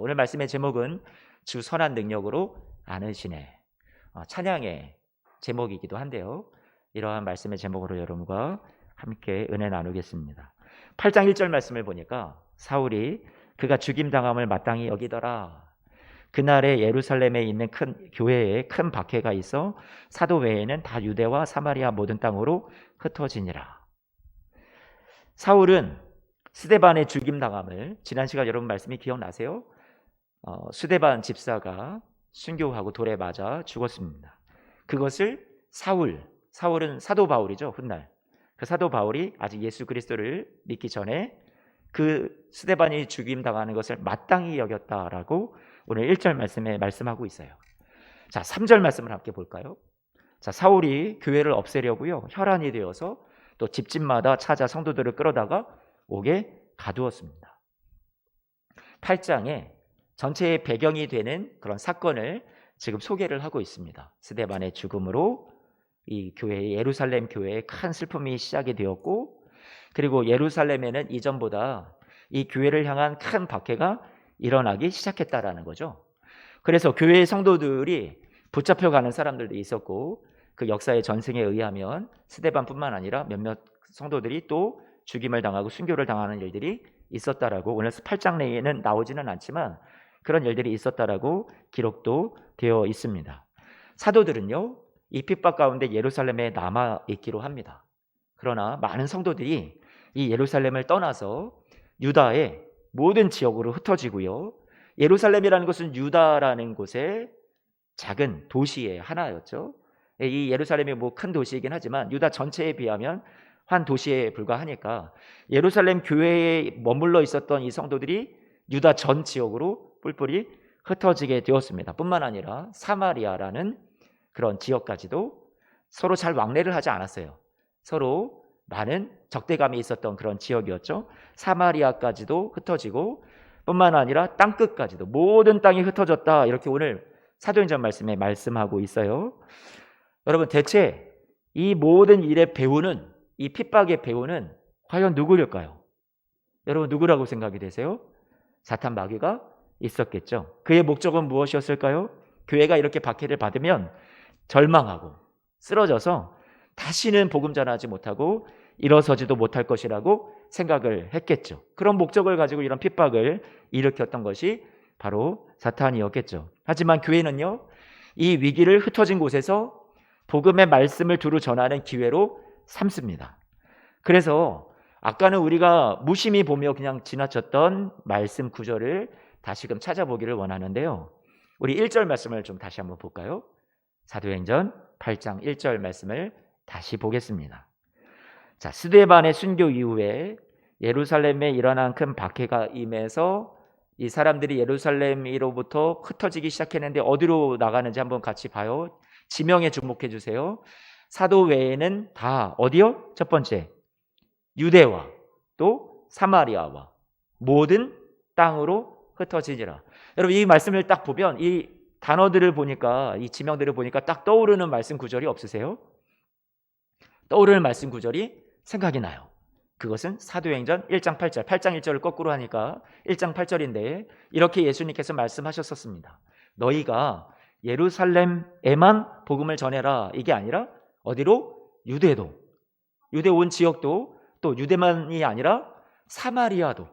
오늘 말씀의 제목은 주 선한 능력으로 안으시네. 찬양의 제목이기도 한데요. 이러한 말씀의 제목으로 여러분과 함께 은혜 나누겠습니다. 8장 1절 말씀을 보니까 사울이 그가 죽임당함을 마땅히 여기더라. 그날에 예루살렘에 있는 큰 교회에 큰 박해가 있어 사도 외에는 다 유대와 사마리아 모든 땅으로 흩어지니라. 사울은 스데반의 죽임당함을, 지난 시간 여러분 말씀이 기억나세요? 스데반 집사가 순교하고 돌에 맞아 죽었습니다. 그것을 사울은 사도 바울이죠. 훗날 그 사도 바울이 아직 예수 그리스도를 믿기 전에 그 스데반이 죽임당하는 것을 마땅히 여겼다라고 오늘 1절 말씀에 말씀하고 있어요. 자, 3절 말씀을 함께 볼까요? 자, 사울이 교회를 없애려고요, 혈안이 되어서 또 집집마다 찾아 성도들을 끌어다가 옥에 가두었습니다. 8장에 전체의 배경이 되는 그런 사건을 지금 소개를 하고 있습니다. 스데반의 죽음으로 이 교회, 예루살렘 교회에 큰 슬픔이 시작이 되었고, 그리고 예루살렘에는 이전보다 이 교회를 향한 큰 박해가 일어나기 시작했다라는 거죠. 그래서 교회의 성도들이 붙잡혀가는 사람들도 있었고, 그 역사의 전승에 의하면 스데반뿐만 아니라 몇몇 성도들이 또 죽임을 당하고 순교를 당하는 일들이 있었다라고, 오늘 8장 내에는 나오지는 않지만 그런 일들이 있었다라고 기록도 되어 있습니다. 사도들은요, 이 핍박 가운데 예루살렘에 남아 있기로 합니다. 그러나 많은 성도들이 이 예루살렘을 떠나서 유다의 모든 지역으로 흩어지고요, 예루살렘이라는 것은 유다라는 곳의 작은 도시의 하나였죠. 이 예루살렘이 뭐 큰 도시이긴 하지만 유다 전체에 비하면 한 도시에 불과하니까 예루살렘 교회에 머물러 있었던 이 성도들이 유다 전 지역으로 뿔뿔이 흩어지게 되었습니다. 뿐만 아니라 사마리아라는 그런 지역까지도 서로 잘 왕래를 하지 않았어요. 서로 많은 적대감이 있었던 그런 지역이었죠. 사마리아까지도 흩어지고, 뿐만 아니라 땅끝까지도 모든 땅이 흩어졌다, 이렇게 오늘 사도행전 말씀에 말씀하고 있어요. 여러분, 대체 이 모든 일의 배후는, 이 핍박의 배후는 과연 누구일까요? 여러분, 누구라고 생각이 되세요? 사탄 마귀가 있었겠죠. 그의 목적은 무엇이었을까요? 교회가 이렇게 박해를 받으면 절망하고 쓰러져서 다시는 복음 전하지 못하고 일어서지도 못할 것이라고 생각을 했겠죠. 그런 목적을 가지고 이런 핍박을 일으켰던 것이 바로 사탄이었겠죠. 하지만 교회는요, 이 위기를 흩어진 곳에서 복음의 말씀을 두루 전하는 기회로 삼습니다. 그래서 아까는 우리가 무심히 보며 그냥 지나쳤던 말씀 구절을 다시금 찾아보기를 원하는데요, 우리 1절 말씀을 좀 다시 한번 볼까요? 사도행전 8장 1절 말씀을 다시 보겠습니다. 자, 스데반의 순교 이후에 예루살렘에 일어난 큰 박해가 임해서 이 사람들이 예루살렘으로부터 흩어지기 시작했는데 어디로 나가는지 한번 같이 봐요. 지명에 주목해 주세요. 사도 외에는 다 어디요? 첫 번째, 유대와 또 사마리아와 모든 땅으로 흩어지니라. 여러분, 이 말씀을 딱 보면, 이 단어들을 보니까, 이 지명들을 보니까 딱 떠오르는 말씀 구절이 없으세요? 떠오르는 말씀 구절이 생각이 나요. 그것은 사도행전 1장 8절, 8장 1절을 거꾸로 하니까 1장 8절인데 이렇게 예수님께서 말씀하셨었습니다. 너희가 예루살렘에만 복음을 전해라, 이게 아니라 어디로? 유대도, 유대 온 지역도, 또 유대만이 아니라 사마리아도,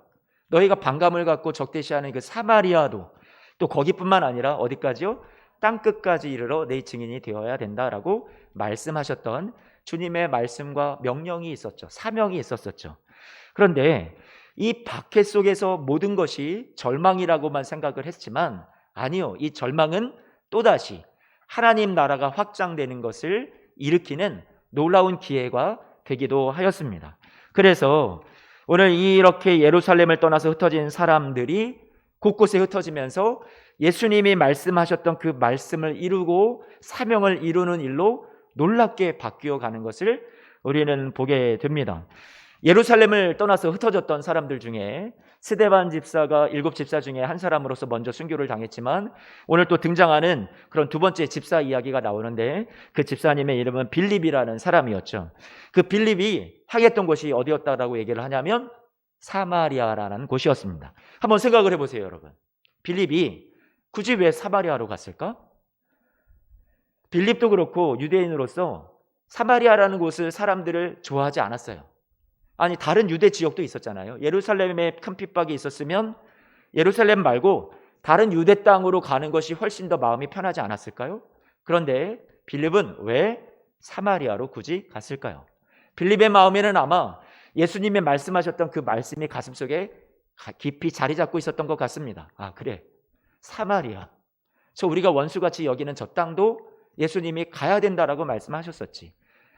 너희가 반감을 갖고 적대시하는 그 사마리아도, 또 거기뿐만 아니라 어디까지요? 땅끝까지 이르러 내 증인이 되어야 된다라고 말씀하셨던 주님의 말씀과 명령이 있었죠. 사명이 있었었죠. 그런데 이 박해 속에서 모든 것이 절망이라고만 생각을 했지만 아니요, 이 절망은 또다시 하나님 나라가 확장되는 것을 일으키는 놀라운 기회가 되기도 하였습니다. 그래서 오늘 이렇게 예루살렘을 떠나서 흩어진 사람들이 곳곳에 흩어지면서 예수님이 말씀하셨던 그 말씀을 이루고 사명을 이루는 일로 놀랍게 바뀌어 가는 것을 우리는 보게 됩니다. 예루살렘을 떠나서 흩어졌던 사람들 중에 스데반 집사가 7 집사 중에 한 사람으로서 먼저 순교를 당했지만 오늘 또 등장하는 그런 두 번째 집사 이야기가 나오는데, 그 집사님의 이름은 빌립이라는 사람이었죠. 그 빌립이 향했던 곳이 어디였다라고 얘기를 하냐면 사마리아라는 곳이었습니다. 한번 생각을 해보세요, 여러분. 빌립이 굳이 왜 사마리아로 갔을까? 빌립도 그렇고 유대인으로서 사마리아라는 곳을 사람들을 좋아하지 않았어요. 아니 다른 유대 지역도 있었잖아요. 예루살렘에 큰 핍박이 있었으면 예루살렘 말고 다른 유대 땅으로 가는 것이 훨씬 더 마음이 편하지 않았을까요? 그런데 빌립은 왜 사마리아로 굳이 갔을까요? 빌립의 마음에는 아마 예수님의 말씀하셨던 그 말씀이 가슴속에 깊이 자리 잡고 있었던 것 같습니다. 아 그래, 사마리아, 저 우리가 원수같이 여기는 저 땅도 예수님이 가야 된다라고 말씀하셨었지.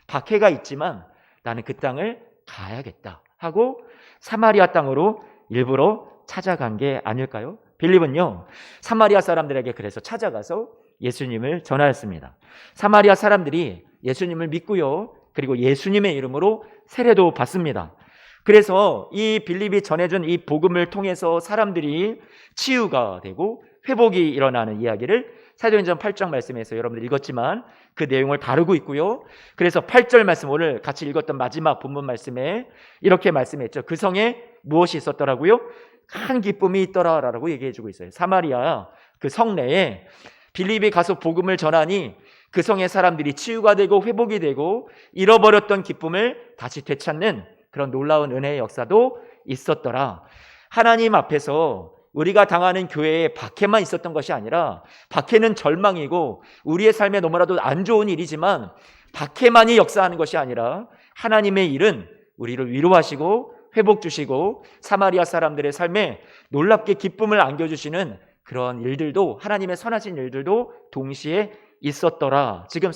박해가 있지만 나는 그 땅을 가야겠다 하고 사마리아 땅으로 일부러 찾아간 게 아닐까요? 빌립은요, 사마리아 사람들에게 그래서 찾아가서 예수님을 전하였습니다. 사마리아 사람들이 예수님을 믿고요, 그리고 예수님의 이름으로 세례도 받습니다. 그래서 이 빌립이 전해준 이 복음을 통해서 사람들이 치유가 되고 회복이 일어나는 이야기를 사도행전 8장 말씀에서 여러분들 읽었지만 그 내용을 다루고 있고요. 그래서 8절 말씀, 오늘 같이 읽었던 마지막 본문 말씀에 이렇게 말씀했죠. 그 성에 무엇이 있었더라고요? 큰 기쁨이 있더라라고 얘기해주고 있어요. 사마리아 그 성내에 빌립이 가서 복음을 전하니 그 성의 사람들이 치유가 되고 회복이 되고 잃어버렸던 기쁨을 다시 되찾는 그런 놀라운 은혜의 역사도 있었더라. 하나님 앞에서 우리가 당하는 교회에 박해만 있었던 것이 아니라, 박해는 절망이고 우리의 삶에 너무나도 안 좋은 일이지만 박해만이 역사하는 것이 아니라 하나님의 일은 우리를 위로하시고 회복 주시고 사마리아 사람들의 삶에 놀랍게 기쁨을 안겨주시는 그런 일들도, 하나님의 선하신 일들도 동시에 있었더라. 지금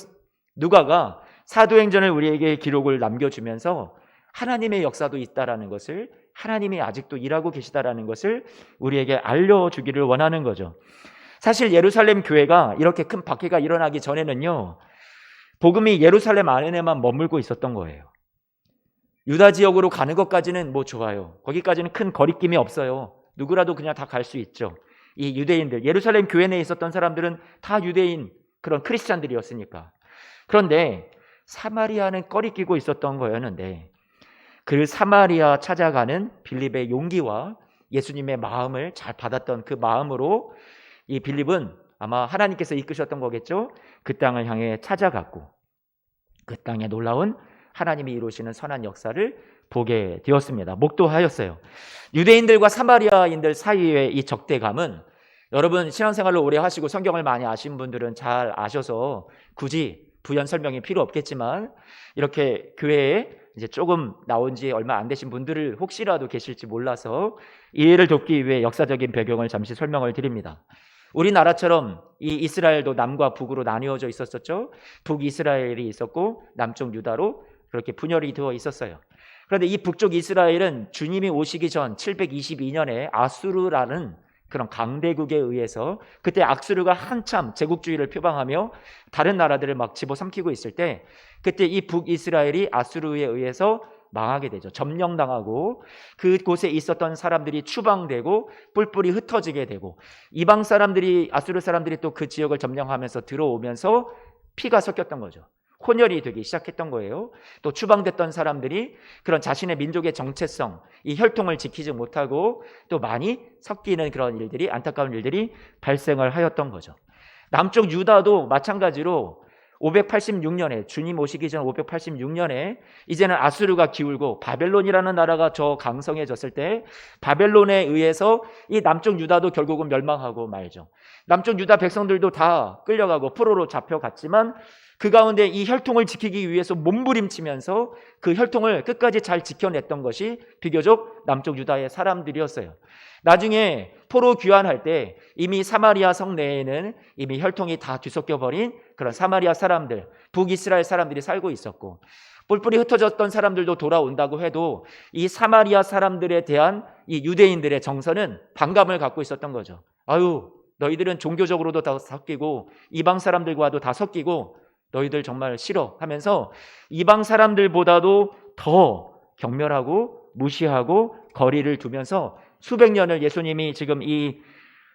누가가 사도행전을 우리에게 기록을 남겨주면서 하나님의 역사도 있다라는 것을, 하나님이 아직도 일하고 계시다라는 것을 우리에게 알려주기를 원하는 거죠. 사실 예루살렘 교회가 이렇게 큰 박해가 일어나기 전에는요, 복음이 예루살렘 안에만 머물고 있었던 거예요. 유다 지역으로 가는 것까지는 뭐 좋아요. 거기까지는 큰 거리낌이 없어요. 누구라도 그냥 다 갈 수 있죠. 이 유대인들, 예루살렘 교회 내에 있었던 사람들은 다 유대인, 그런 크리스찬들이었으니까. 그런데 사마리아는 꺼리끼고 있었던 거였는데, 그 사마리아 찾아가는 빌립의 용기와 예수님의 마음을 잘 받았던 그 마음으로 이 빌립은 아마 하나님께서 이끄셨던 거겠죠. 그 땅을 향해 찾아갔고 그 땅에 놀라운 하나님이 이루시는 선한 역사를 보게 되었습니다. 목도하였어요. 유대인들과 사마리아인들 사이의 이 적대감은, 여러분 신앙생활을 오래 하시고 성경을 많이 아신 분들은 잘 아셔서 굳이 부연 설명이 필요 없겠지만, 이렇게 교회에 이제 조금 나온 지 얼마 안 되신 분들을 혹시라도 계실지 몰라서 이해를 돕기 위해 역사적인 배경을 잠시 설명을 드립니다. 우리나라처럼 이 이스라엘도 남과 북으로 나뉘어져 있었었죠. 북이스라엘이 있었고 남쪽 유다로 그렇게 분열이 되어 있었어요. 그런데 이 북쪽 이스라엘은 주님이 오시기 전 722년에 아수르라는 그런 강대국에 의해서, 그때 아수르가 한참 제국주의를 표방하며 다른 나라들을 막 집어삼키고 있을 때, 그때 이 북이스라엘이 아수르에 의해서 망하게 되죠. 점령당하고 그곳에 있었던 사람들이 추방되고 뿔뿔이 흩어지게 되고, 이방 사람들이, 아수르 사람들이 또 그 지역을 점령하면서 들어오면서 피가 섞였던 거죠. 혼혈이 되기 시작했던 거예요. 또 추방됐던 사람들이 그런 자신의 민족의 정체성, 이 혈통을 지키지 못하고 또 많이 섞이는 그런 일들이, 안타까운 일들이 발생을 하였던 거죠. 남쪽 유다도 마찬가지로 586년에, 주님 오시기 전 586년에 이제는 아수르가 기울고 바벨론이라는 나라가 저 강성해졌을 때, 바벨론에 의해서 이 남쪽 유다도 결국은 멸망하고 말죠. 남쪽 유다 백성들도 다 끌려가고 포로로 잡혀갔지만 그 가운데 이 혈통을 지키기 위해서 몸부림치면서 그 혈통을 끝까지 잘 지켜냈던 것이 비교적 남쪽 유다의 사람들이었어요. 나중에 포로 귀환할 때 이미 사마리아 성 내에는 이미 혈통이 다 뒤섞여버린 그런 사마리아 사람들, 북이스라엘 사람들이 살고 있었고, 뿔뿔이 흩어졌던 사람들도 돌아온다고 해도 이 사마리아 사람들에 대한 이 유대인들의 정서는 반감을 갖고 있었던 거죠. 아유, 너희들은 종교적으로도 다 섞이고 이방 사람들과도 다 섞이고 너희들 정말 싫어 하면서 이방 사람들보다도 더 경멸하고 무시하고 거리를 두면서 수백 년을 예수님이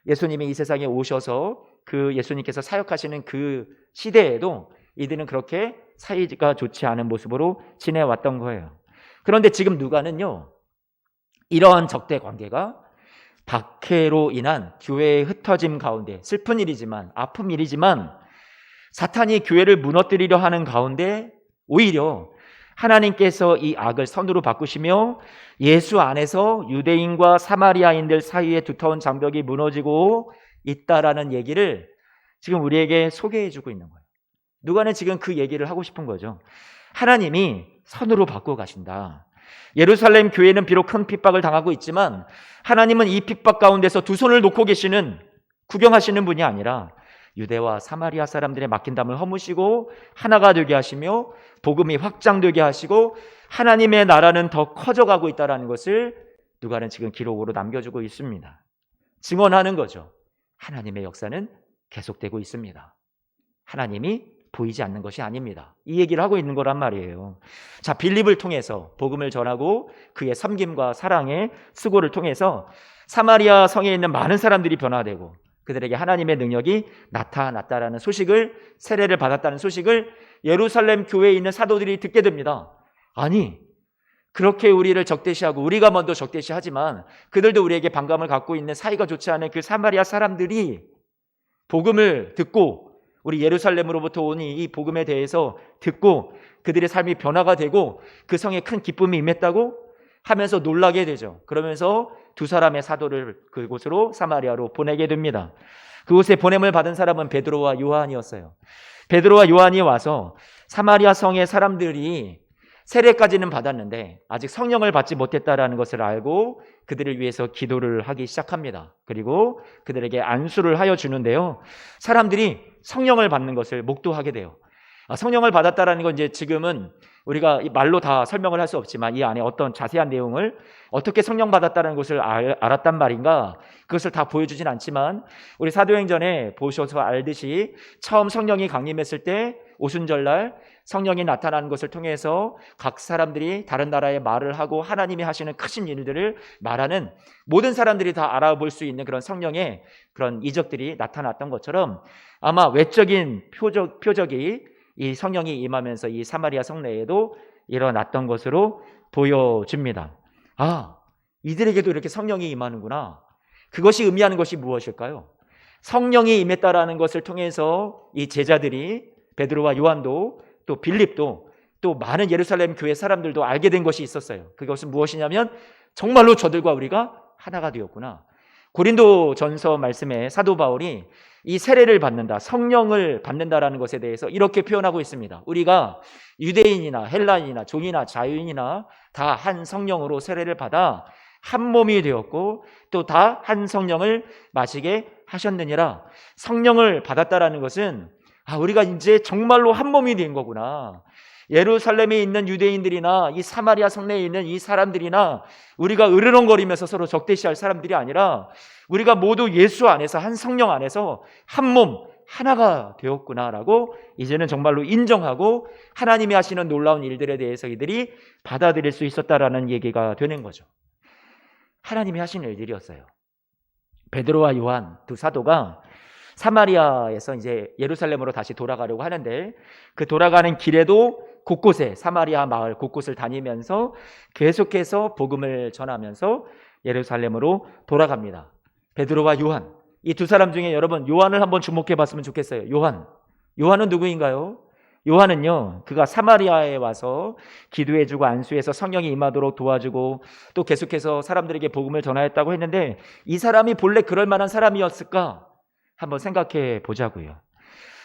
이 세상에 오셔서 그 예수님께서 사역하시는 그 시대에도 이들은 그렇게 사이가 좋지 않은 모습으로 지내왔던 거예요. 그런데 지금 누가는요, 이러한 적대 관계가 박해로 인한 교회의 흩어짐 가운데, 슬픈 일이지만, 아픈 일이지만 사탄이 교회를 무너뜨리려 하는 가운데 오히려 하나님께서 이 악을 선으로 바꾸시며 예수 안에서 유대인과 사마리아인들 사이에 두터운 장벽이 무너지고 있다라는 얘기를 지금 우리에게 소개해 주고 있는 거예요. 누가는 지금 그 얘기를 하고 싶은 거죠. 하나님이 선으로 바꾸어 가신다. 예루살렘 교회는 비록 큰 핍박을 당하고 있지만 하나님은 이 핍박 가운데서 두 손을 놓고 계시는, 구경하시는 분이 아니라 유대와 사마리아 사람들의 막힌 담을 허무시고 하나가 되게 하시며 복음이 확장되게 하시고 하나님의 나라는 더 커져가고 있다는 것을 누가는 지금 기록으로 남겨주고 있습니다. 증언하는 거죠. 하나님의 역사는 계속되고 있습니다. 하나님이 보이지 않는 것이 아닙니다. 이 얘기를 하고 있는 거란 말이에요. 자, 빌립을 통해서 복음을 전하고 그의 섬김과 사랑의 수고를 통해서 사마리아 성에 있는 많은 사람들이 변화되고 그들에게 하나님의 능력이 나타났다라는 소식을, 세례를 받았다는 소식을 예루살렘 교회에 있는 사도들이 듣게 됩니다. 아니, 그렇게 우리를 적대시하고 우리가 먼저 적대시하지만 그들도 우리에게 반감을 갖고 있는, 사이가 좋지 않은 그 사마리아 사람들이 복음을 듣고 우리 예루살렘으로부터 오니 이 복음에 대해서 듣고 그들의 삶이 변화가 되고 그 성에 큰 기쁨이 임했다고 하면서 놀라게 되죠. 그러면서 두 사람의 사도를 그곳으로, 사마리아로 보내게 됩니다. 그곳에 보냄을 받은 사람은 베드로와 요한이었어요. 베드로와 요한이 와서 사마리아 성의 사람들이 세례까지는 받았는데 아직 성령을 받지 못했다라는 것을 알고 그들을 위해서 기도를 하기 시작합니다. 그리고 그들에게 안수를 하여 주는데요, 사람들이 성령을 받는 것을 목도하게 돼요. 성령을 받았다라는 건 이제 지금은 우리가 말로 다 설명을 할 수 없지만 이 안에 어떤 자세한 내용을, 어떻게 성령 받았다는 것을 알았단 말인가, 그것을 다 보여주진 않지만 우리 사도행전에 보셔서 알듯이 처음 성령이 강림했을 때 오순절날 성령이 나타나는 것을 통해서 각 사람들이 다른 나라의 말을 하고 하나님이 하시는 크신 일들을 말하는, 모든 사람들이 다 알아볼 수 있는 그런 성령의 그런 이적들이 나타났던 것처럼 아마 외적인 표적이 이 성령이 임하면서 이 사마리아 성내에도 일어났던 것으로 보여집니다. 아, 이들에게도 이렇게 성령이 임하는구나. 그것이 의미하는 것이 무엇일까요? 성령이 임했다라는 것을 통해서 이 제자들이, 베드로와 요한도 또 빌립도 또 많은 예루살렘 교회 사람들도 알게 된 것이 있었어요. 그것은 무엇이냐면 정말로 저들과 우리가 하나가 되었구나. 고린도 전서 말씀에 사도 바울이 이 세례를 받는다, 성령을 받는다라는 것에 대해서 이렇게 표현하고 있습니다. 우리가 유대인이나 헬라인이나 종이나 자유인이나 다 한 성령으로 세례를 받아 한 몸이 되었고 또 다 한 성령을 마시게 하셨느니라. 성령을 받았다라는 것은 우리가 이제 정말로 한 몸이 된 거구나. 예루살렘에 있는 유대인들이나 이 사마리아 성내에 있는 이 사람들이나 우리가 으르렁거리면서 서로 적대시할 사람들이 아니라 우리가 모두 예수 안에서, 한 성령 안에서 한 몸, 하나가 되었구나라고 이제는 정말로 인정하고 하나님이 하시는 놀라운 일들에 대해서 이들이 받아들일 수 있었다라는 얘기가 되는 거죠. 하나님이 하시는 일들이었어요. 베드로와 요한 두 사도가 사마리아에서 이제 예루살렘으로 다시 돌아가려고 하는데 그 돌아가는 길에도 곳곳에, 사마리아 마을 곳곳을 다니면서 계속해서 복음을 전하면서 예루살렘으로 돌아갑니다. 베드로와 요한, 이 두 사람 중에 여러분 요한을 한번 주목해 봤으면 좋겠어요. 요한은 누구인가요? 요한은요, 그가 사마리아에 와서 기도해주고 안수해서 성령이 임하도록 도와주고 또 계속해서 사람들에게 복음을 전하였다고 했는데 이 사람이 본래 그럴 만한 사람이었을까? 한번 생각해 보자고요.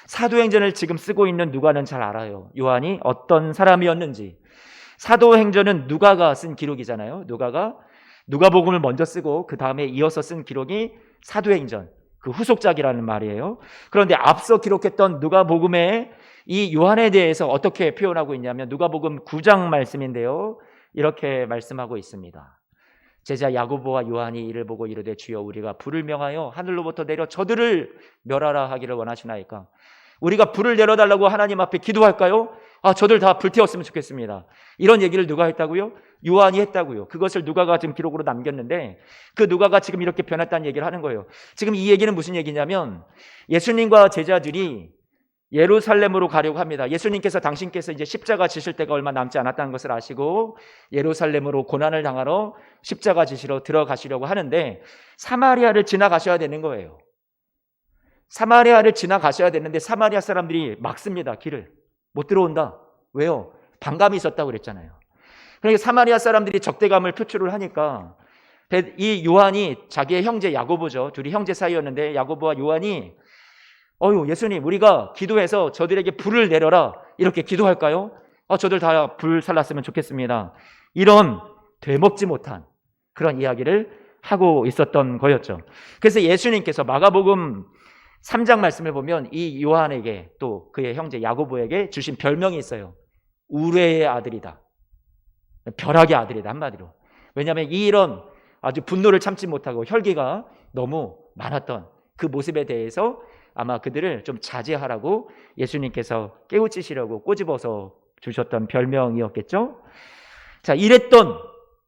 사도행전을 지금 쓰고 있는 누가는 잘 알아요. 요한이 어떤 사람이었는지. 사도행전은 누가가 쓴 기록이잖아요. 누가복음을 먼저 쓰고 그 다음에 이어서 쓴 기록이 사도행전, 그 후속작이라는 말이에요. 그런데 앞서 기록했던 누가복음에 이 요한에 대해서 어떻게 표현하고 있냐면 누가복음 9장 말씀인데요, 이렇게 말씀하고 있습니다. 제자 야고보와 요한이 이를 보고 이르되 주여 우리가 불을 명하여 하늘로부터 내려 저들을 멸하라 하기를 원하시나이까. 우리가 불을 내려달라고 하나님 앞에 기도할까요? 저들 다 불태웠으면 좋겠습니다. 이런 얘기를 누가 했다고요? 요한이 했다고요. 그것을 누가가 지금 기록으로 남겼는데 그 누가가 지금 이렇게 변했다는 얘기를 하는 거예요. 지금 이 얘기는 무슨 얘기냐면 예수님과 제자들이 예루살렘으로 가려고 합니다. 예수님께서 당신께서 이제 십자가 지실 때가 얼마 남지 않았다는 것을 아시고 예루살렘으로 고난을 당하러 십자가 지시러 들어가시려고 하는데 사마리아를 지나가셔야 되는 거예요. 사마리아를 지나가셔야 되는데 사마리아 사람들이 막습니다. 길을. 못 들어온다. 왜요? 반감이 있었다고 그랬잖아요. 그러니까 사마리아 사람들이 적대감을 표출을 하니까 이 요한이 자기의 형제 야고보죠. 둘이 형제 사이였는데 야고보와 요한이 예수님 우리가 기도해서 저들에게 불을 내려라 이렇게 기도할까요? 저들 다 불 살랐으면 좋겠습니다. 이런 되먹지 못한 그런 이야기를 하고 있었던 거였죠. 그래서 예수님께서 마가복음 3장 말씀을 보면 이 요한에게 또 그의 형제 야고보에게 주신 별명이 있어요. 우레의 아들이다. 벼락의 아들이다 한마디로. 왜냐하면 이런 아주 분노를 참지 못하고 혈기가 너무 많았던 그 모습에 대해서 아마 그들을 좀 자제하라고 예수님께서 깨우치시려고 꼬집어서 주셨던 별명이었겠죠. 자, 이랬던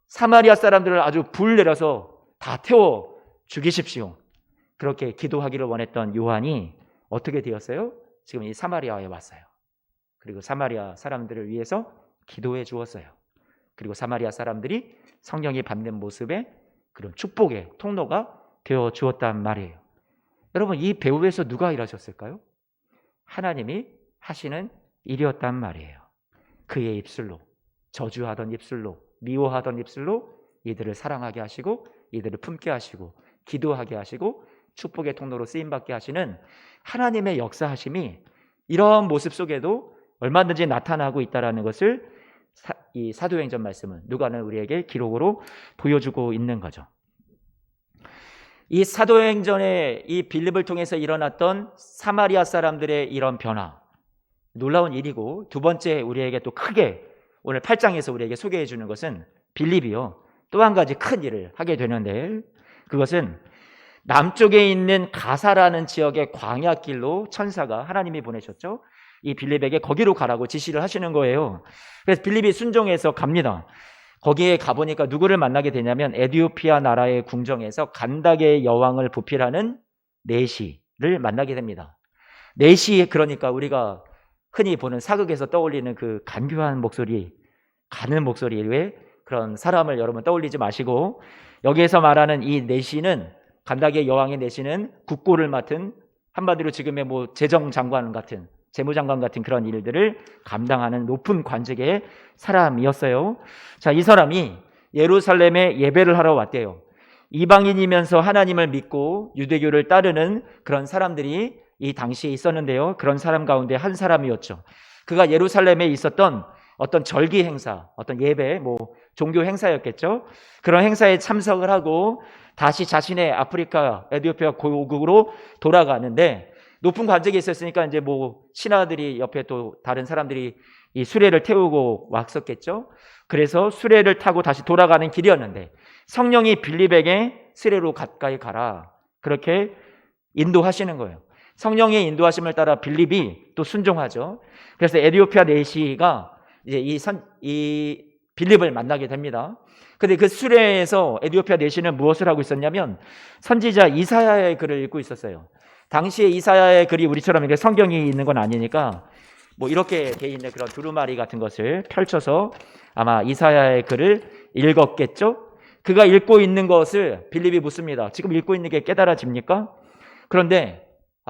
사마리아 사람들을 아주 불 내려서 다 태워 죽이십시오. 그렇게 기도하기를 원했던 요한이 어떻게 되었어요? 지금 이 사마리아에 왔어요. 그리고 사마리아 사람들을 위해서 기도해 주었어요. 그리고 사마리아 사람들이 성령이 받는 모습의 그런 축복의 통로가 되어 주었단 말이에요. 여러분, 이 배후에서 누가 일하셨을까요? 하나님이 하시는 일이었단 말이에요. 그의 입술로, 저주하던 입술로, 미워하던 입술로 이들을 사랑하게 하시고 이들을 품게 하시고 기도하게 하시고 축복의 통로로 쓰임받게 하시는 하나님의 역사하심이 이런 모습 속에도 얼마든지 나타나고 있다는 것을 이 사도행전 말씀은 누가는 우리에게 기록으로 보여주고 있는 거죠. 이 사도행전의 이 빌립을 통해서 일어났던 사마리아 사람들의 이런 변화, 놀라운 일이고, 두 번째 우리에게 또 크게 오늘 8장에서 우리에게 소개해 주는 것은 빌립이요, 또 한 가지 큰 일을 하게 되는데, 그것은 남쪽에 있는 가사라는 지역의 광야길로 천사가 하나님이 보내셨죠. 이 빌립에게 거기로 가라고 지시를 하시는 거예요. 그래서 빌립이 순종해서 갑니다. 거기에 가보니까 누구를 만나게 되냐면 에티오피아 나라의 궁정에서 간닥의 여왕을 보필하는 내시를 만나게 됩니다. 내시, 그러니까 우리가 흔히 보는 사극에서 떠올리는 그 간교한 목소리, 가는 목소리 외에 그런 사람을 여러분 떠올리지 마시고, 여기에서 말하는 이 내시는, 간닥의 여왕의 내시는 국고를 맡은, 한마디로 지금의 뭐 재정장관 같은, 재무장관 같은 그런 일들을 감당하는 높은 관직의 사람이었어요. 자, 이 사람이 예루살렘에 예배를 하러 왔대요. 이방인이면서 하나님을 믿고 유대교를 따르는 그런 사람들이 이 당시에 있었는데요. 그런 사람 가운데 한 사람이었죠. 그가 예루살렘에 있었던 어떤 절기 행사, 어떤 예배, 뭐 종교 행사였겠죠. 그런 행사에 참석을 하고 다시 자신의 아프리카 에티오피아 고국으로 돌아가는데, 높은 관직이 있었으니까 이제 뭐 신하들이 옆에 또 다른 사람들이 이 수레를 태우고 왔었겠죠. 그래서 수레를 타고 다시 돌아가는 길이었는데 성령이 빌립에게 수레로 가까이 가라, 그렇게 인도하시는 거예요. 성령의 인도하심을 따라 빌립이 또 순종하죠. 그래서 에티오피아 내시가 이제 이 빌립을 만나게 됩니다. 근데 그 수레에서 에티오피아 내시는 무엇을 하고 있었냐면 선지자 이사야의 글을 읽고 있었어요. 당시에 이사야의 글이 우리처럼 이렇게 성경이 있는 건 아니니까 뭐 이렇게 돼 있는 그런 두루마리 같은 것을 펼쳐서 아마 이사야의 글을 읽었겠죠. 그가 읽고 있는 것을 빌립이 묻습니다. 지금 읽고 있는 게 깨달아집니까? 그런데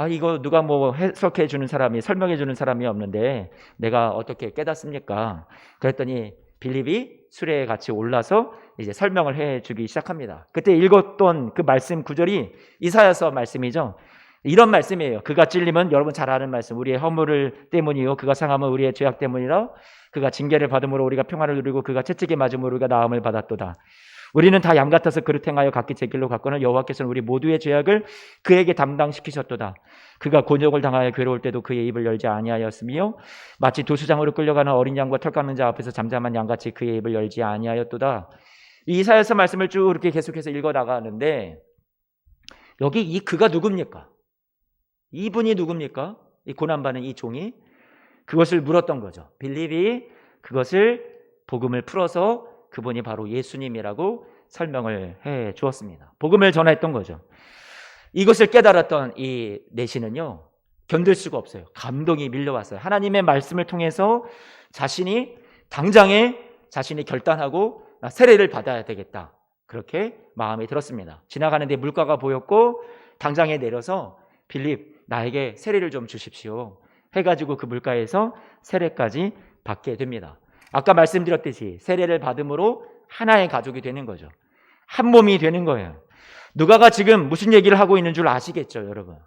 이거 누가 뭐 해석해 주는 사람이, 설명해 주는 사람이 없는데 내가 어떻게 깨닫습니까? 그랬더니 빌립이 수레에 같이 올라서 이제 설명을 해 주기 시작합니다. 그때 읽었던 그 말씀 구절이 이사야서 말씀이죠. 이런 말씀이에요. 그가 찔림은, 여러분 잘 아는 말씀, 우리의 허물 때문이요 그가 상함은 우리의 죄악 때문이라. 그가 징계를 받음으로 우리가 평안을 누리고 그가 채찍에 맞음으로 우리가 나음을 받았도다. 우리는 다 양 같아서 그릇 행하여 각기 제 길로 갔거늘 여호와께서는 우리 모두의 죄악을 그에게 담당시키셨도다. 그가 곤욕을 당하여 괴로울 때도 그의 입을 열지 아니하였으며 마치 도수장으로 끌려가는 어린 양과 털 깎는 자 앞에서 잠잠한 양같이 그의 입을 열지 아니하였도다. 이 이사야서 말씀을 쭉 이렇게 계속해서 읽어 나가는데, 여기 이 그가 누굽니까? 이분이 누굽니까? 이 고난받는 이 종이 그것을 물었던 거죠. 빌립이 그것을 복음을 풀어서 그분이 바로 예수님이라고 설명을 해 주었습니다. 복음을 전했던 거죠. 이것을 깨달았던 이 내시는요, 견딜 수가 없어요. 감동이 밀려왔어요. 하나님의 말씀을 통해서 자신이 당장에 자신이 결단하고 나 세례를 받아야 되겠다. 그렇게 마음이 들었습니다. 지나가는데 물가가 보였고 당장에 내려서 빌립 나에게 세례를 좀 주십시오 해가지고 그 물가에서 세례까지 받게 됩니다. 아까 말씀드렸듯이 세례를 받음으로 하나의 가족이 되는 거죠. 한 몸이 되는 거예요. 누가가 지금 무슨 얘기를 하고 있는 줄 아시겠죠, 여러분?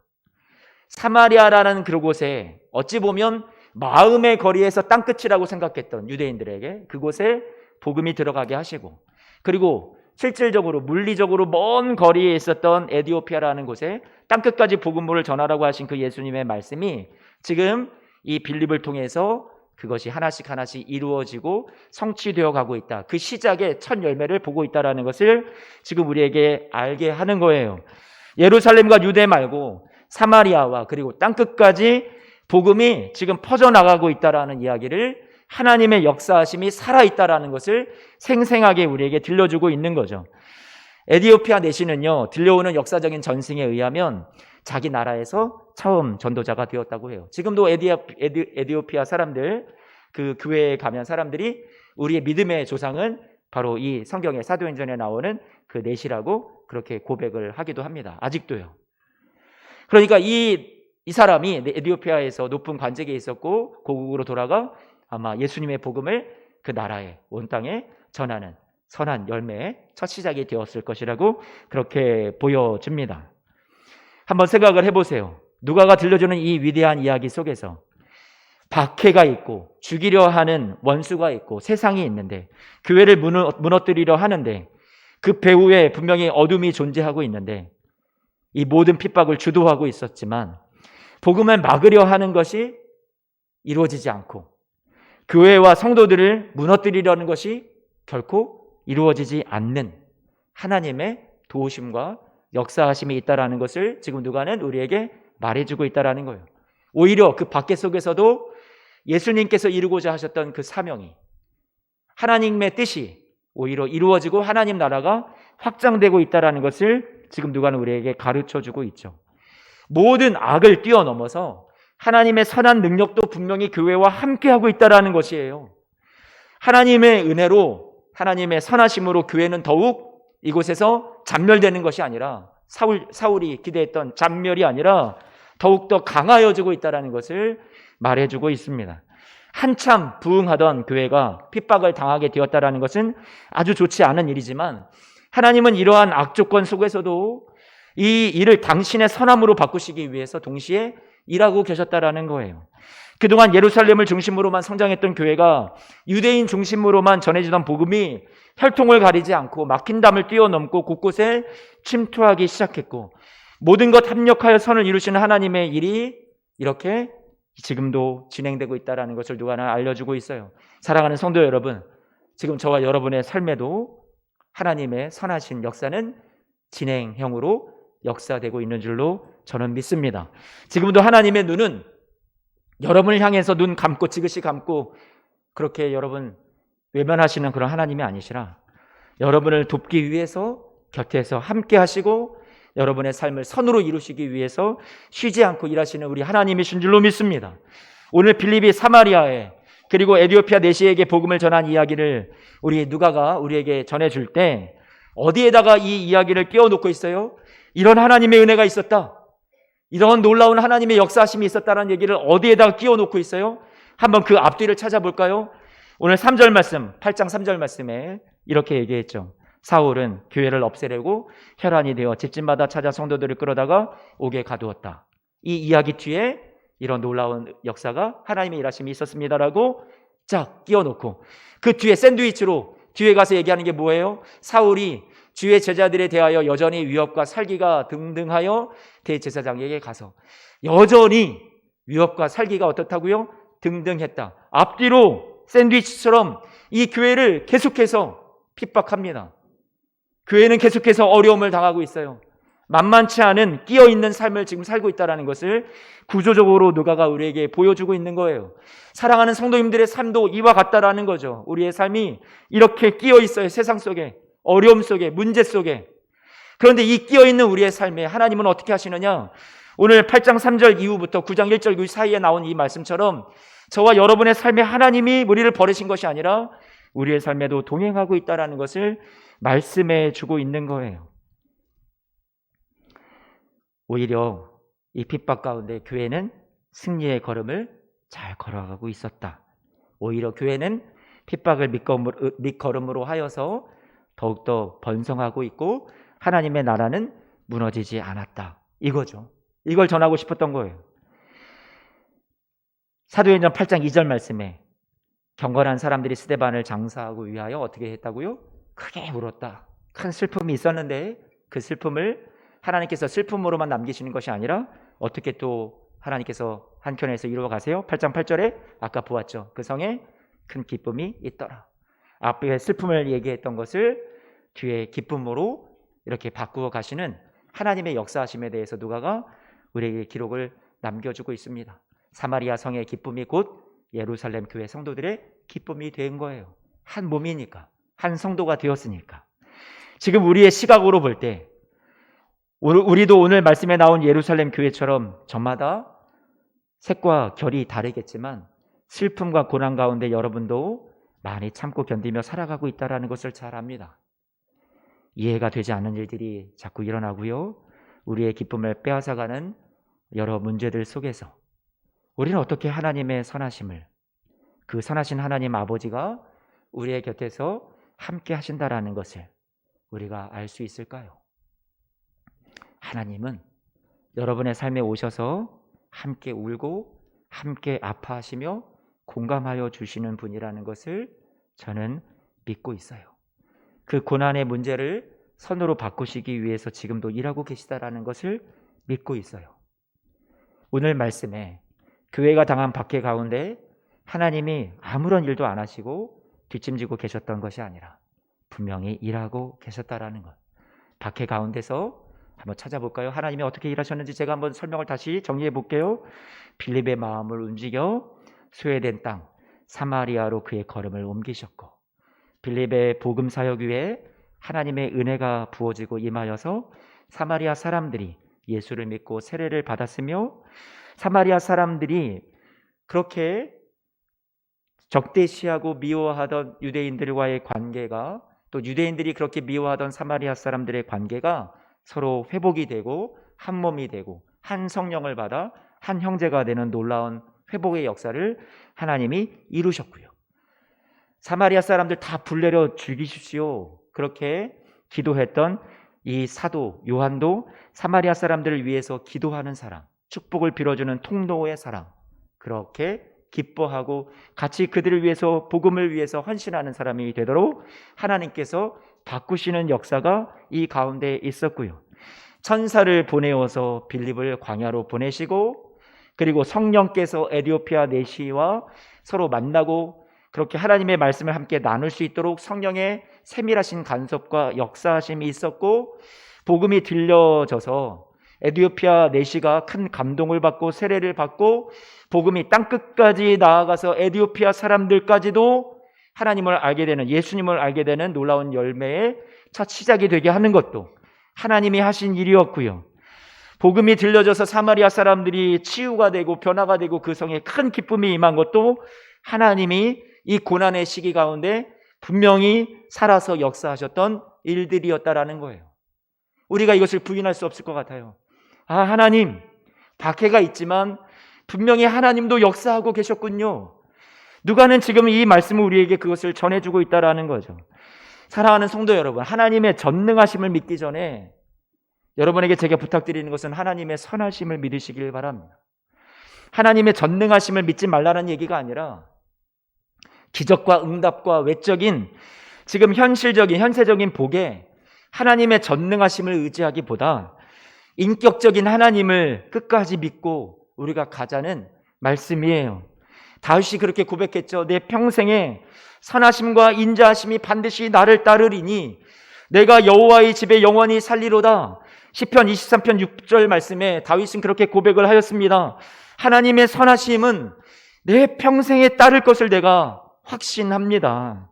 사마리아라는 그곳에 어찌 보면 마음의 거리에서 땅끝이라고 생각했던 유대인들에게 그곳에 복음이 들어가게 하시고, 그리고 실질적으로 물리적으로 먼 거리에 있었던 에디오피아라는 곳에 땅끝까지 복음을 전하라고 하신 그 예수님의 말씀이 지금 이 빌립을 통해서 그것이 하나씩 하나씩 이루어지고 성취되어 가고 있다. 그 시작의 첫 열매를 보고 있다는 것을 지금 우리에게 알게 하는 거예요. 예루살렘과 유대 말고 사마리아와 그리고 땅끝까지 복음이 지금 퍼져나가고 있다는 이야기를 하나님의 역사하심이 살아있다는 것을 생생하게 우리에게 들려주고 있는 거죠. 에디오피아 내시는요, 들려오는 역사적인 전승에 의하면 자기 나라에서 처음 전도자가 되었다고 해요. 지금도 에디오피아 사람들, 그 교회에 가면 사람들이 우리의 믿음의 조상은 바로 이 성경의 사도행전에 나오는 그 넷이라고 그렇게 고백을 하기도 합니다. 아직도요. 그러니까 이 사람이 에디오피아에서 높은 관직에 있었고 고국으로 돌아가 아마 예수님의 복음을 그 나라에, 온 땅에 전하는 선한 열매의 첫 시작이 되었을 것이라고 그렇게 보여집니다. 한번 생각을 해보세요. 누가가 들려주는 이 위대한 이야기 속에서 박해가 있고 죽이려 하는 원수가 있고 세상이 있는데 교회를 무너뜨리려 하는데 그 배후에 분명히 어둠이 존재하고 있는데 이 모든 핍박을 주도하고 있었지만 복음을 막으려 하는 것이 이루어지지 않고 교회와 성도들을 무너뜨리려는 것이 결코 이루어지지 않는 하나님의 도우심과 역사하심이 있다라는 것을 지금 누가는 우리에게 말해주고 있다라는 거예요. 오히려 그 박해 속에서도 예수님께서 이루고자 하셨던 그 사명이, 하나님의 뜻이 오히려 이루어지고 하나님 나라가 확장되고 있다라는 것을 지금 누가는 우리에게 가르쳐주고 있죠. 모든 악을 뛰어넘어서 하나님의 선한 능력도 분명히 교회와 함께하고 있다라는 것이에요. 하나님의 은혜로, 하나님의 선하심으로 교회는 더욱 이곳에서 잔멸되는 것이 아니라 사울이 기대했던 잔멸이 아니라 더욱더 강하여지고 있다는 것을 말해주고 있습니다. 한참 부흥하던 교회가 핍박을 당하게 되었다는 것은 아주 좋지 않은 일이지만 하나님은 이러한 악조건 속에서도 이 일을 당신의 선함으로 바꾸시기 위해서 동시에 일하고 계셨다라는 거예요. 그동안 예루살렘을 중심으로만 성장했던 교회가 유대인 중심으로만 전해지던 복음이 혈통을 가리지 않고 막힌 담을 뛰어넘고 곳곳에 침투하기 시작했고 모든 것 합력하여 선을 이루시는 하나님의 일이 이렇게 지금도 진행되고 있다는 것을 누가는 알려주고 있어요. 사랑하는 성도 여러분, 지금 저와 여러분의 삶에도 하나님의 선하신 역사는 진행형으로 역사되고 있는 줄로 저는 믿습니다. 지금도 하나님의 눈은 여러분을 향해서 눈 감고 지그시 감고 그렇게 여러분 외면하시는 그런 하나님이 아니시라 여러분을 돕기 위해서 곁에서 함께 하시고 여러분의 삶을 선으로 이루시기 위해서 쉬지 않고 일하시는 우리 하나님이신 줄로 믿습니다. 오늘 빌립이 사마리아에 그리고 에디오피아 내시에게 복음을 전한 이야기를 우리 누가가 우리에게 전해줄 때 어디에다가 이 이야기를 끼워놓고 있어요? 이런 하나님의 은혜가 있었다, 이런 놀라운 하나님의 역사하심이 있었다는 얘기를 어디에다가 끼워놓고 있어요? 한번 그 앞뒤를 찾아볼까요? 오늘 3절 말씀, 8장 3절 말씀에 이렇게 얘기했죠. 사울은 교회를 없애려고 혈안이 되어 집집마다 찾아 성도들을 끌어다가 옥에 가두었다. 이 이야기 뒤에 이런 놀라운 역사가 하나님의 일하심이 있었습니다라고 쫙 끼워놓고 그 뒤에 샌드위치로 뒤에 가서 얘기하는 게 뭐예요? 사울이 주의 제자들에 대하여 여전히 위협과 살기가 등등하여 대제사장에게 가서 여전히 위협과 살기가 어떻다고요? 등등했다. 앞뒤로 샌드위치처럼 이 교회를 계속해서 핍박합니다. 교회는 계속해서 어려움을 당하고 있어요. 만만치 않은 끼어있는 삶을 지금 살고 있다는 것을 구조적으로 누가가 우리에게 보여주고 있는 거예요. 사랑하는 성도님들의 삶도 이와 같다라는 거죠. 우리의 삶이 이렇게 끼어있어요. 세상 속에, 어려움 속에, 문제 속에. 그런데 이 끼어있는 우리의 삶에 하나님은 어떻게 하시느냐? 오늘 8장 3절 이후부터 9장 1절 그 사이에 나온 이 말씀처럼 저와 여러분의 삶에 하나님이 우리를 버리신 것이 아니라 우리의 삶에도 동행하고 있다는 것을 말씀해 주고 있는 거예요. 오히려 이 핍박 가운데 교회는 승리의 걸음을 잘 걸어가고 있었다. 오히려 교회는 핍박을 밑거름으로 하여서 더욱더 번성하고 있고 하나님의 나라는 무너지지 않았다. 이거죠. 이걸 전하고 싶었던 거예요. 사도행전 8장 2절 말씀에 경건한 사람들이 스데반을 장사하고 위하여 어떻게 했다고요? 크게 울었다. 큰 슬픔이 있었는데 그 슬픔을 하나님께서 슬픔으로만 남기시는 것이 아니라 어떻게 또 하나님께서 한켠에서 이루어 가세요? 8장 8절에 아까 보았죠. 그 성에 큰 기쁨이 있더라. 앞에 슬픔을 얘기했던 것을 뒤에 기쁨으로 이렇게 바꾸어 가시는 하나님의 역사하심에 대해서 누가가 우리에게 기록을 남겨주고 있습니다. 사마리아 성의 기쁨이 곧 예루살렘 교회 성도들의 기쁨이 된 거예요. 한 몸이니까, 한 성도가 되었으니까. 지금 우리의 시각으로 볼 때 우리도 오늘 말씀에 나온 예루살렘 교회처럼 저마다 색과 결이 다르겠지만 슬픔과 고난 가운데 여러분도 많이 참고 견디며 살아가고 있다는 것을 잘 압니다. 이해가 되지 않는 일들이 자꾸 일어나고요. 우리의 기쁨을 빼앗아가는 여러 문제들 속에서 우리는 어떻게 하나님의 선하심을, 그 선하신 하나님 아버지가 우리의 곁에서 함께 하신다라는 것을 우리가 알 수 있을까요? 하나님은 여러분의 삶에 오셔서 함께 울고 함께 아파하시며 공감하여 주시는 분이라는 것을 저는 믿고 있어요. 그 고난의 문제를 선으로 바꾸시기 위해서 지금도 일하고 계시다라는 것을 믿고 있어요. 오늘 말씀에 교회가 당한 박해 가운데 하나님이 아무런 일도 안 하시고 뒷짐지고 계셨던 것이 아니라 분명히 일하고 계셨다라는 것. 박해 가운데서 한번 찾아볼까요? 하나님이 어떻게 일하셨는지 제가 한번 설명을 다시 정리해 볼게요. 빌립의 마음을 움직여 소외된 땅 사마리아로 그의 걸음을 옮기셨고, 빌립의 복음 사역 위에 하나님의 은혜가 부어지고 임하여서 사마리아 사람들이 예수를 믿고 세례를 받았으며, 사마리아 사람들이 그렇게 적대시하고 미워하던 유대인들과의 관계가, 또 유대인들이 그렇게 미워하던 사마리아 사람들의 관계가 서로 회복이 되고 한 몸이 되고 한 성령을 받아 한 형제가 되는 놀라운 회복의 역사를 하나님이 이루셨고요. 사마리아 사람들 다 불내려 죽이십시오. 그렇게 기도했던 이 사도 요한도 사마리아 사람들을 위해서 기도하는 사람, 축복을 빌어주는 통로의 사람, 그렇게 기뻐하고 같이 그들을 위해서 복음을 위해서 헌신하는 사람이 되도록 하나님께서 바꾸시는 역사가 이 가운데 있었고요. 천사를 보내어서 빌립을 광야로 보내시고, 그리고 성령께서 에디오피아 내시와 서로 만나고 그렇게 하나님의 말씀을 함께 나눌 수 있도록 성령의 세밀하신 간섭과 역사하심이 있었고, 복음이 들려져서 에디오피아 내시가 큰 감동을 받고 세례를 받고 복음이 땅끝까지 나아가서 에디오피아 사람들까지도 하나님을 알게 되는, 예수님을 알게 되는 놀라운 열매의 첫 시작이 되게 하는 것도 하나님이 하신 일이었고요. 복음이 들려져서 사마리아 사람들이 치유가 되고 변화가 되고 그 성에 큰 기쁨이 임한 것도 하나님이 이 고난의 시기 가운데 분명히 살아서 역사하셨던 일들이었다라는 거예요. 우리가 이것을 부인할 수 없을 것 같아요. 하나님, 박해가 있지만 분명히 하나님도 역사하고 계셨군요. 누가는 지금 이 말씀을 우리에게 그것을 전해주고 있다라는 거죠. 사랑하는 성도 여러분, 하나님의 전능하심을 믿기 전에 여러분에게 제가 부탁드리는 것은 하나님의 선하심을 믿으시길 바랍니다. 하나님의 전능하심을 믿지 말라는 얘기가 아니라 기적과 응답과 외적인 지금 현세적인 복에 하나님의 전능하심을 의지하기보다 인격적인 하나님을 끝까지 믿고 우리가 가자는 말씀이에요. 다윗이 그렇게 고백했죠. 내 평생에 선하심과 인자하심이 반드시 나를 따르리니 내가 여호와의 집에 영원히 살리로다. 시편 23편 6절 말씀에 다윗은 그렇게 고백을 하였습니다. 하나님의 선하심은 내 평생에 따를 것을 내가 확신합니다.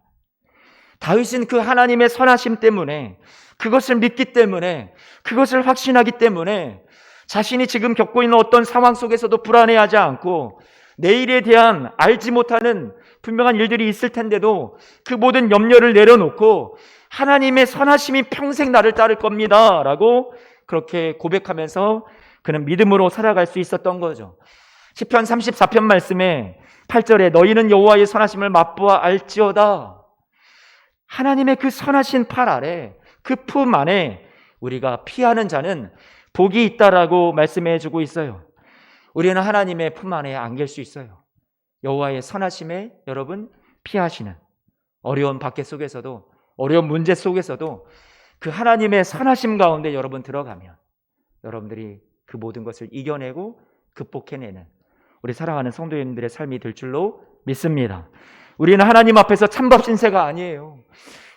다윗은 그 하나님의 선하심 때문에, 그것을 믿기 때문에, 그것을 확신하기 때문에 자신이 지금 겪고 있는 어떤 상황 속에서도 불안해하지 않고 내일에 대한 알지 못하는 분명한 일들이 있을 텐데도 그 모든 염려를 내려놓고 하나님의 선하심이 평생 나를 따를 겁니다 라고 그렇게 고백하면서 그는 믿음으로 살아갈 수 있었던 거죠. 시편 34편 말씀에 8절에 너희는 여호와의 선하심을 맛보아 알지어다. 하나님의 그 선하신 팔 아래, 그 품 안에 우리가 피하는 자는 복이 있다라고 말씀해 주고 있어요. 우리는 하나님의 품 안에 안길 수 있어요. 여호와의 선하심에 여러분 피하시는 어려운 박해 속에서도, 어려운 문제 속에서도 그 하나님의 선하심 가운데 여러분 들어가면 여러분들이 그 모든 것을 이겨내고 극복해내는 우리 사랑하는 성도님들의 삶이 될 줄로 믿습니다. 우리는 하나님 앞에서 찬밥 신세가 아니에요.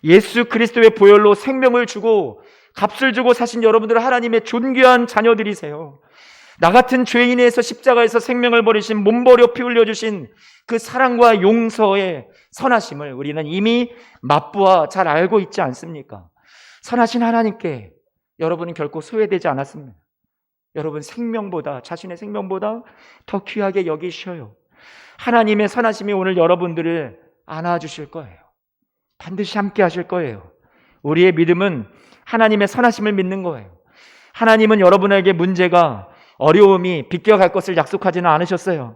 예수 그리스도의 보혈로 생명을 주고 값을 주고 사신 여러분들은 하나님의 존귀한 자녀들이세요. 나 같은 죄인에서 십자가에서 생명을 버리신, 몸 버려 피 흘려주신 그 사랑과 용서의 선하심을 우리는 이미 맛보아 잘 알고 있지 않습니까? 선하신 하나님께 여러분은 결코 소외되지 않았습니다. 여러분 생명보다, 자신의 생명보다 더 귀하게 여기셔요. 하나님의 선하심이 오늘 여러분들을 안아주실 거예요. 반드시 함께 하실 거예요. 우리의 믿음은 하나님의 선하심을 믿는 거예요. 하나님은 여러분에게 문제가, 어려움이 비껴갈 것을 약속하지는 않으셨어요.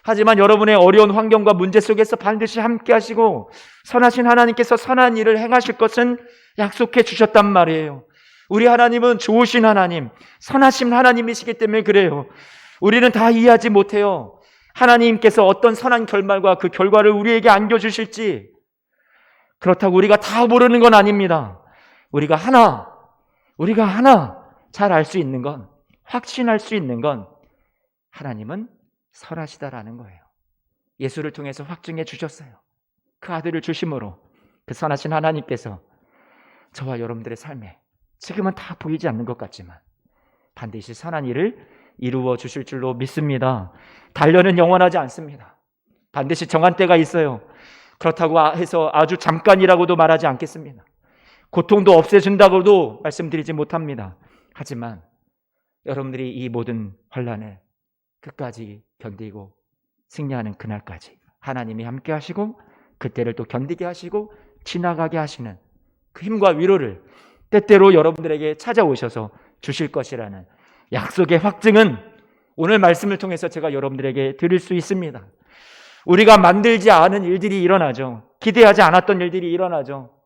하지만 여러분의 어려운 환경과 문제 속에서 반드시 함께 하시고 선하신 하나님께서 선한 일을 행하실 것은 약속해 주셨단 말이에요. 우리 하나님은 좋으신 하나님, 선하신 하나님이시기 때문에 그래요. 우리는 다 이해하지 못해요. 하나님께서 어떤 선한 결말과 그 결과를 우리에게 안겨주실지. 그렇다고 우리가 다 모르는 건 아닙니다. 우리가 하나 잘 알 수 있는 건, 확신할 수 있는 건 하나님은 선하시다라는 거예요. 예수를 통해서 확증해 주셨어요. 그 아들을 주심으로 그 선하신 하나님께서 저와 여러분들의 삶에 지금은 다 보이지 않는 것 같지만 반드시 선한 일을 이루어 주실 줄로 믿습니다. 단련은 영원하지 않습니다. 반드시 정한 때가 있어요. 그렇다고 해서 아주 잠깐이라고도 말하지 않겠습니다. 고통도 없애준다고도 말씀드리지 못합니다. 하지만 여러분들이 이 모든 환난을 끝까지 견디고 승리하는 그날까지 하나님이 함께 하시고 그때를 또 견디게 하시고 지나가게 하시는 그 힘과 위로를 때때로 여러분들에게 찾아오셔서 주실 것이라는 약속의 확증은 오늘 말씀을 통해서 제가 여러분들에게 드릴 수 있습니다. 우리가 만들지 않은 일들이 일어나죠. 기대하지 않았던 일들이 일어나죠.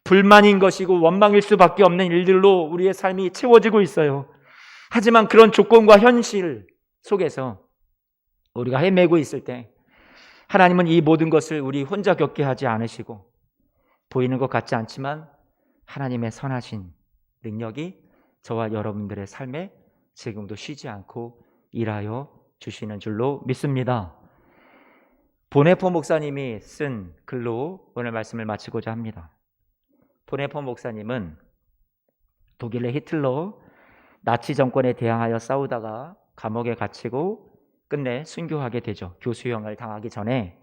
불만인 것이고 원망일 수밖에 없는 일들로 우리의 삶이 채워지고 있어요. 하지만 그런 조건과 현실 속에서 우리가 헤매고 있을 때 하나님은 이 모든 것을 우리 혼자 겪게 하지 않으시고 보이는 것 같지 않지만 하나님의 선하신 능력이 저와 여러분들의 삶에 지금도 쉬지 않고 일하여 주시는 줄로 믿습니다. 보네포 목사님이 쓴 글로 오늘 말씀을 마치고자 합니다. 보네포 목사님은 독일의 히틀러 나치 정권에 대항하여 싸우다가 감옥에 갇히고 끝내 순교하게 되죠. 교수형을 당하기 전에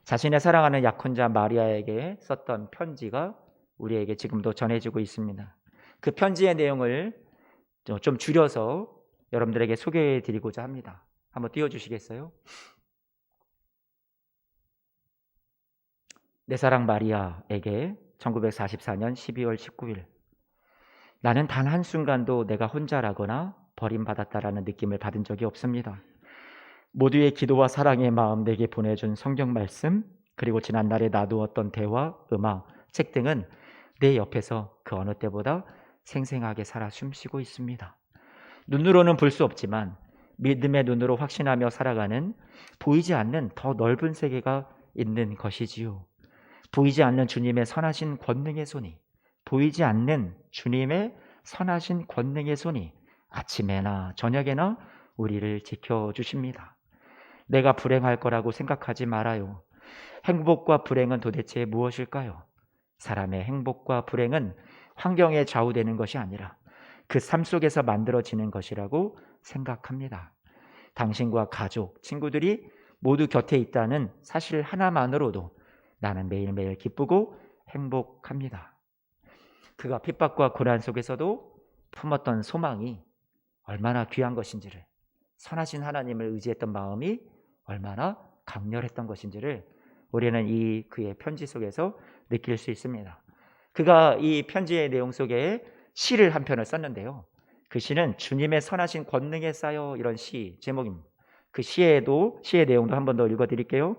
자신의 사랑하는 약혼자 마리아에게 썼던 편지가 우리에게 지금도 전해지고 있습니다. 그 편지의 내용을 좀 줄여서 여러분들에게 소개해 드리고자 합니다. 한번 띄워주시겠어요? 내 사랑 마리아에게 1944년 12월 19일 나는 단 한순간도 내가 혼자라거나 버림받았다라는 느낌을 받은 적이 없습니다. 모두의 기도와 사랑의 마음 내게 보내준 성경 말씀, 그리고 지난날에 놔두었던 대화, 음악, 책 등은 내 옆에서 그 어느 때보다 생생하게 살아 숨쉬고 있습니다. 눈으로는 볼 수 없지만 믿음의 눈으로 확신하며 살아가는 보이지 않는 더 넓은 세계가 있는 것이지요. 보이지 않는 주님의 선하신 권능의 손이, 보이지 않는 주님의 선하신 권능의 손이 아침에나 저녁에나 우리를 지켜주십니다. 내가 불행할 거라고 생각하지 말아요. 행복과 불행은 도대체 무엇일까요? 사람의 행복과 불행은 환경에 좌우되는 것이 아니라 그 삶 속에서 만들어지는 것이라고 생각합니다. 당신과 가족, 친구들이 모두 곁에 있다는 사실 하나만으로도 나는 매일매일 기쁘고 행복합니다. 그가 핍박과 고난 속에서도 품었던 소망이 얼마나 귀한 것인지를, 선하신 하나님을 의지했던 마음이 얼마나 강렬했던 것인지를 우리는 이 그의 편지 속에서 느낄 수 있습니다. 그가 이 편지의 내용 속에 시를 한 편을 썼는데요. 그 시는 주님의 선하신 권능에 쌓여, 이런 시 제목입니다. 그 시의 내용도 한 번 더 읽어드릴게요.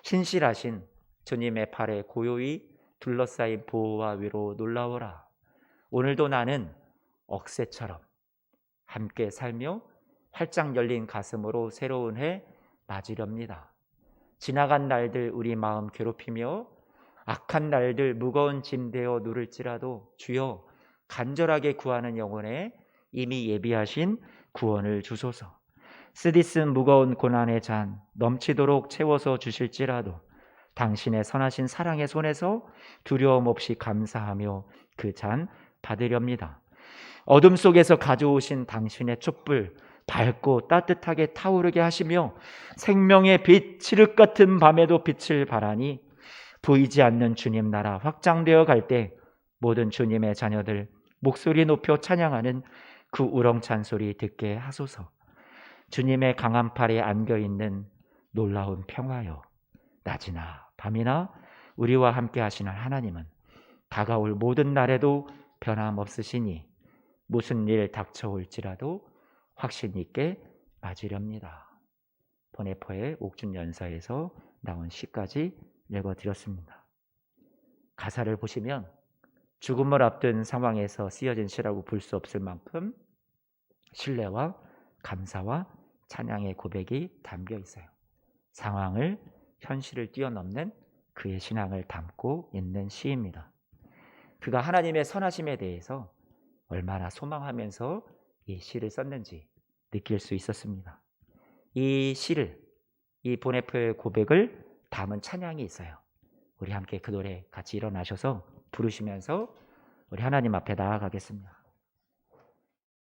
신실하신 주님의 팔에 고요히 둘러싸인 보호와 위로 놀라워라. 오늘도 나는 억새처럼 함께 살며 활짝 열린 가슴으로 새로운 해 맞으렵니다. 지나간 날들 우리 마음 괴롭히며 악한 날들 무거운 짐 되어 누를지라도 주여 간절하게 구하는 영혼에 이미 예비하신 구원을 주소서. 쓰디쓴 무거운 고난의 잔 넘치도록 채워서 주실지라도 당신의 선하신 사랑의 손에서 두려움 없이 감사하며 그 잔 받으렵니다. 어둠 속에서 가져오신 당신의 촛불 밝고 따뜻하게 타오르게 하시며 생명의 빛 칠흑 같은 밤에도 빛을 발하니 보이지 않는 주님 나라 확장되어 갈 때 모든 주님의 자녀들 목소리 높여 찬양하는 그 우렁찬 소리 듣게 하소서. 주님의 강한 팔에 안겨있는 놀라운 평화여, 낮이나 밤이나 우리와 함께 하시는 하나님은 다가올 모든 날에도 변함없으시니 무슨 일 닥쳐올지라도 확신 있게 맞으렵니다. 보네포의 옥중연사에서 나온 시까지 읽어드렸습니다. 가사를 보시면 죽음을 앞둔 상황에서 쓰여진 시라고 볼 수 없을 만큼 신뢰와 감사와 찬양의 고백이 담겨 있어요. 상황을, 현실을 뛰어넘는 그의 신앙을 담고 있는 시입니다. 그가 하나님의 선하심에 대해서 얼마나 소망하면서 이 시를 썼는지 느낄 수 있었습니다. 이 시를, 이 보네포의 고백을 담은 찬양이 있어요. 우리 함께 그 노래 같이 일어나셔서 부르시면서 우리 하나님 앞에 나아가겠습니다.